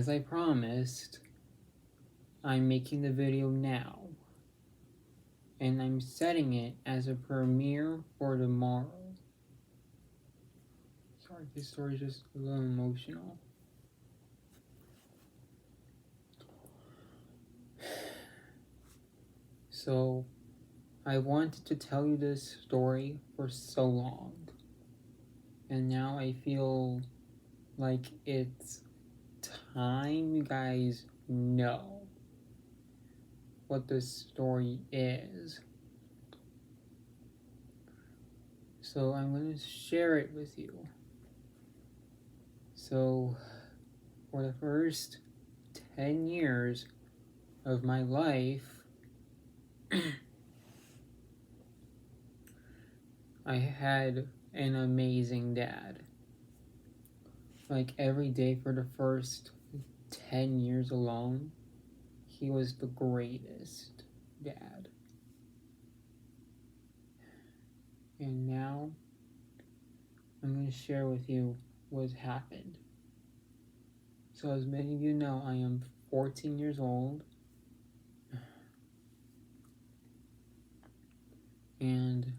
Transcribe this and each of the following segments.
as I promised, I'm making the video now. And I'm setting it as a premiere for tomorrow. Sorry, this story is just a little emotional. So, I wanted to tell you this story for so long. And now I feel like it's time you guys know what this story is. So I'm going to share it with you. So, for the first 10 years of my life, I had an amazing dad. Like every day for the first 10 years alone, he was the greatest dad. And now, I'm going to share with you what happened. So as many of you know, I am 14 years old. And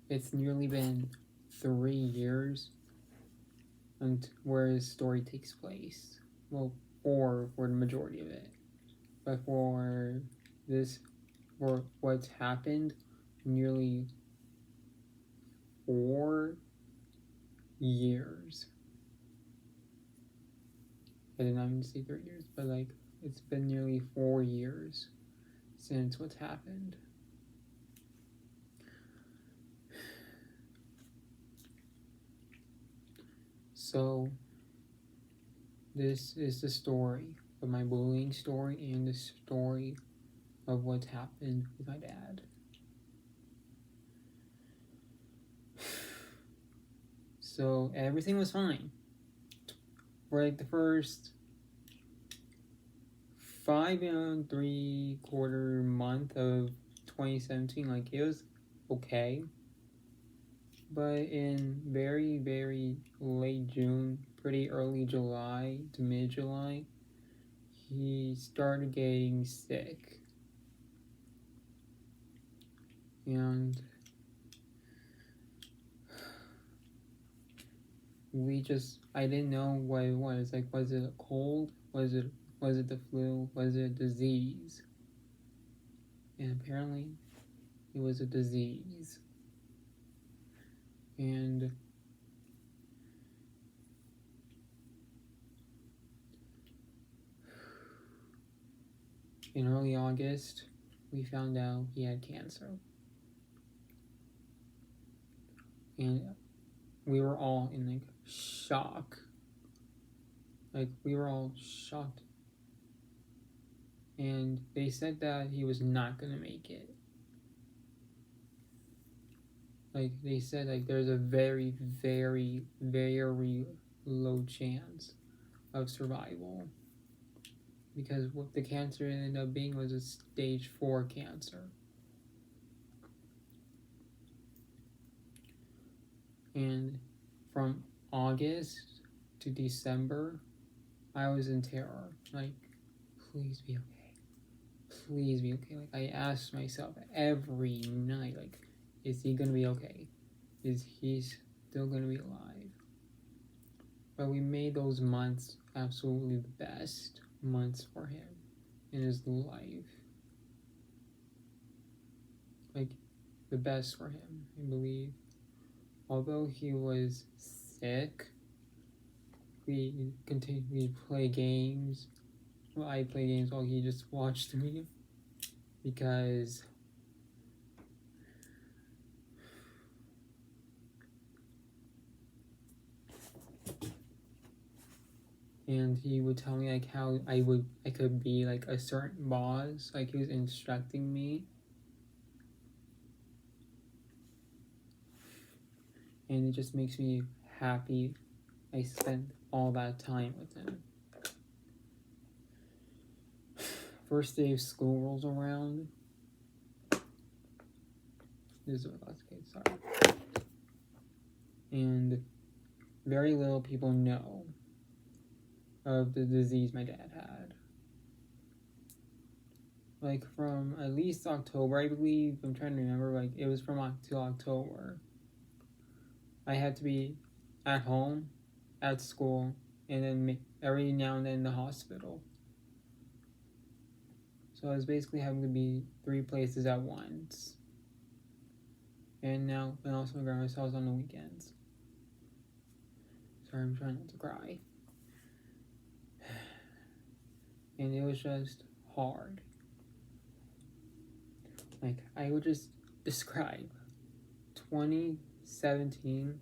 it's nearly been 3 years where his story takes place. Well, 4 for the majority of it. But for what's happened, nearly 4 years. I did not mean to say 3 years, but like, it's been nearly 4 years since what's happened. So, this is the story of my bullying story and the story of what's happened with my dad. So, everything was fine. For like the first 5.75 month of 2017, like it was okay. But in very, very late June, pretty early July to mid-July, he started getting sick. And I didn't know what it was. Like, was it a cold? Was it the flu? Was it a disease? And apparently, it was a disease. And in early August, we found out he had cancer. And we were all in like shock. Like, we were all shocked. And they said that he was not gonna make it. Like, they said like there's a very, very, very low chance of survival. Because what the cancer ended up being was a stage 4 cancer. And from August to December, I was in terror. Like, please be okay. Please be okay. Like, I asked myself every night, like, is he gonna be okay? Is he still gonna be alive? But we made those months absolutely the best months for him in his life. Like, the best for him, I believe. Although he was sick, we continued to play games. Well, I play games while he just watched me. Because and he would tell me like how I could be like a certain boss, like he was instructing me. And it just makes me happy I spent all that time with him. First day of school rolls around. This is what that's okay, sorry. And very little people know of the disease my dad had. Like from at least October, I believe. I'm trying to remember. Like it was from till October. I had to be at home, at school, and then every now and then in the hospital. So I was basically having to be 3 places at once. And also my grandma's house on the weekends. Sorry, I'm trying not to cry. And it was just hard. Like, I would just describe 2017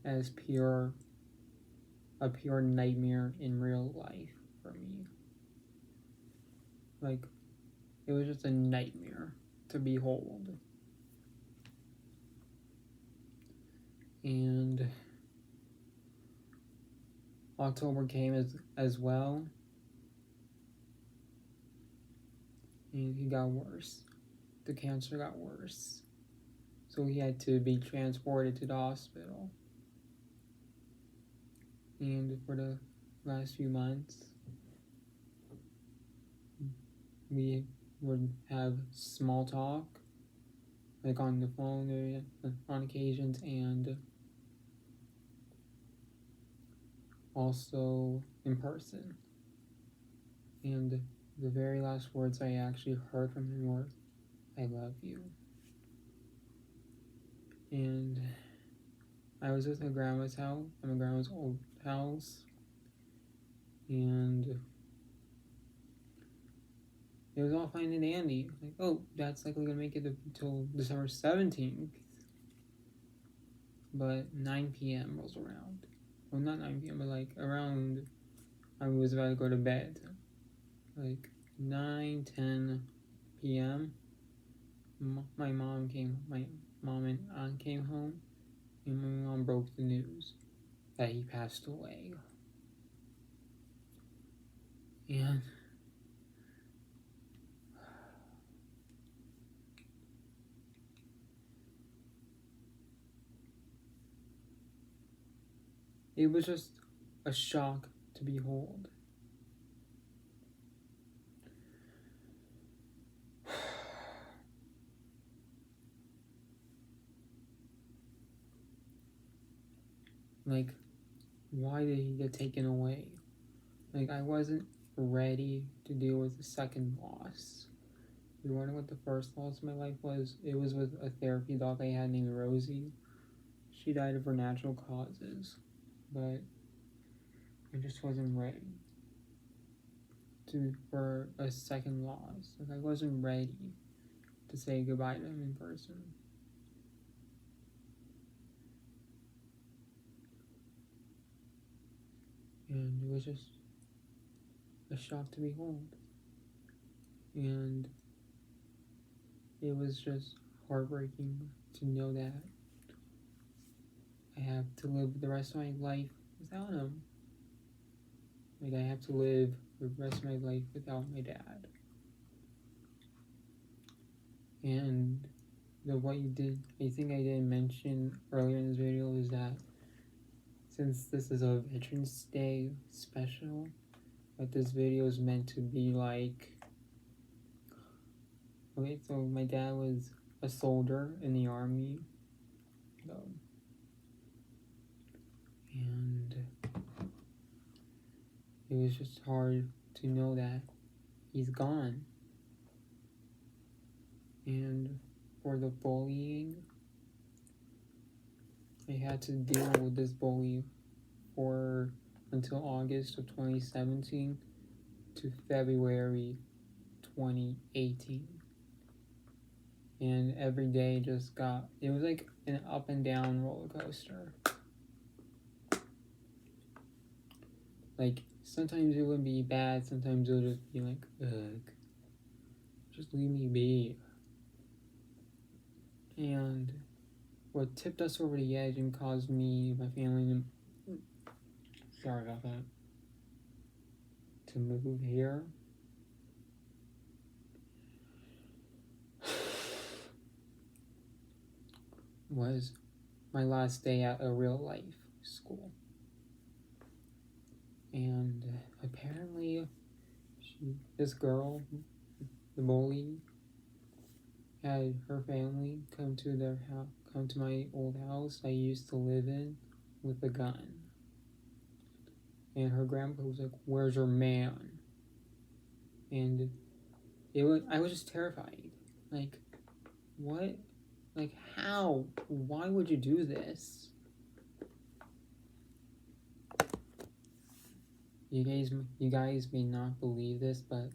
as a pure nightmare in real life for me. Like, it was just a nightmare to behold. And October came as well. And he got worse. The cancer got worse. So he had to be transported to the hospital. And for the last few months, we would have small talk, like on the phone on occasions, and also in person. And the very last words I actually heard from him were, "I love you." And I was with my grandma's house, at my grandma's old house, and it was all fine and dandy. Like, oh, that's likely gonna make it until December 17th. But 9 p.m. rolls around. Well, not 9 p.m., but like around, I was about to go to bed. Like 9:10 p.m. My mom and aunt came home, and my mom broke the news that he passed away. And it was just a shock to behold. Like, why did he get taken away? Like, I wasn't ready to deal with the second loss. You wonder what the first loss of my life was? It was with a therapy dog I had named Rosie. She died of her natural causes, but I just wasn't ready for a second loss. Like, I wasn't ready to say goodbye to him in person. And it was just a shock to behold. And it was just heartbreaking to know that I have to live the rest of my life without him. Like, I have to live the rest of my life without my dad. And I think I didn't mention earlier in this video is that since this is a Veterans Day special, that this video is meant to be like, okay, so my dad was a soldier in the army, and it was just hard to know that he's gone. And for the bullying, I had to deal with this bully until August of 2017 to February 2018. And every day it was like an up and down roller coaster. Like, sometimes it would be bad, sometimes it would just be like, ugh, just leave me be. And what tipped us over the edge and caused me, my family, sorry about that, to move here was my last day at a real life school. And apparently, this girl, the bully, had her family come to their house, come to my old house I used to live in with a gun. And her grandpa was like, "Where's your man?" And I was just terrified. Like, what? Like, how? Why would you do this? You guys may not believe this, but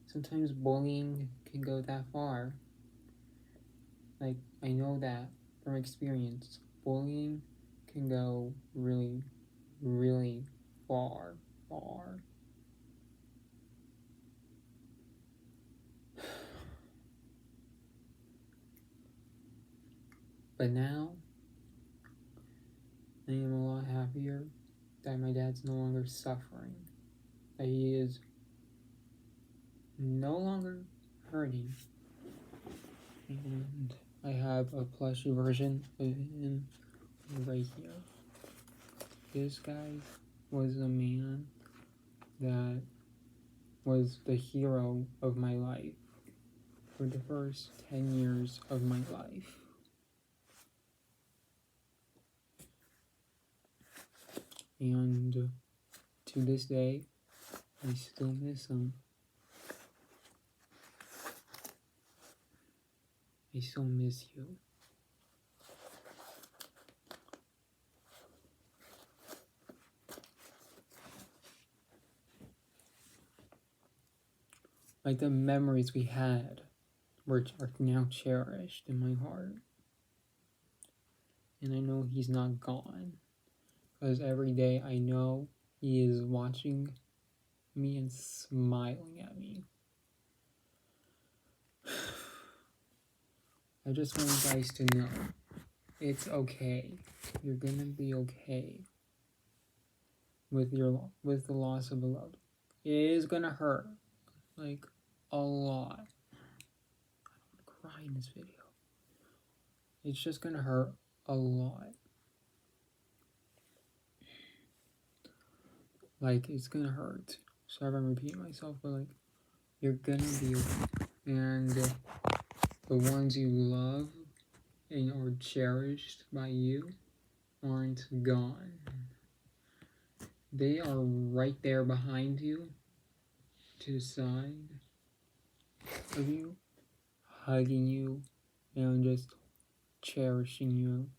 sometimes bullying can go that far. Like, I know that from experience. Bullying can go really, really far. But now, I am a lot happier that my dad's no longer suffering. That he is no longer hurting. And I have a plushie version of him right here. This guy was a man that was the hero of my life for the first 10 years of my life. And to this day, I still miss him. I still miss you. Like the memories we had are now cherished in my heart. And I know he's not gone. Because every day I know he is watching me and smiling at me. I just want you guys to know, it's okay. You're gonna be okay with the loss of a loved one. It is gonna hurt, like a lot. I don't want to cry in this video. It's just gonna hurt a lot. Like, it's gonna hurt. Sorry if I'm repeating myself, but like, you're gonna be okay. And the ones you love and are cherished by you aren't gone. They are right there behind you, to the side of you, hugging you, and just cherishing you.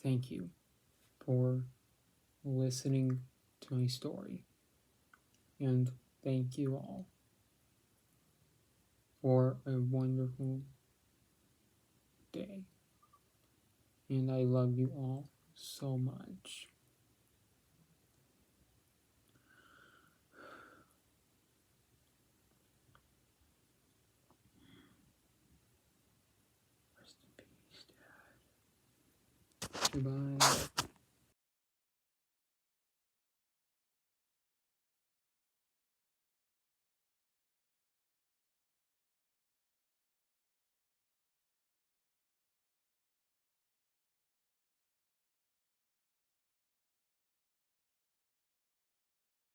Thank you for listening to my story. And thank you all for a wonderful day. And I love you all so much. Rest in peace, Dad. Goodbye.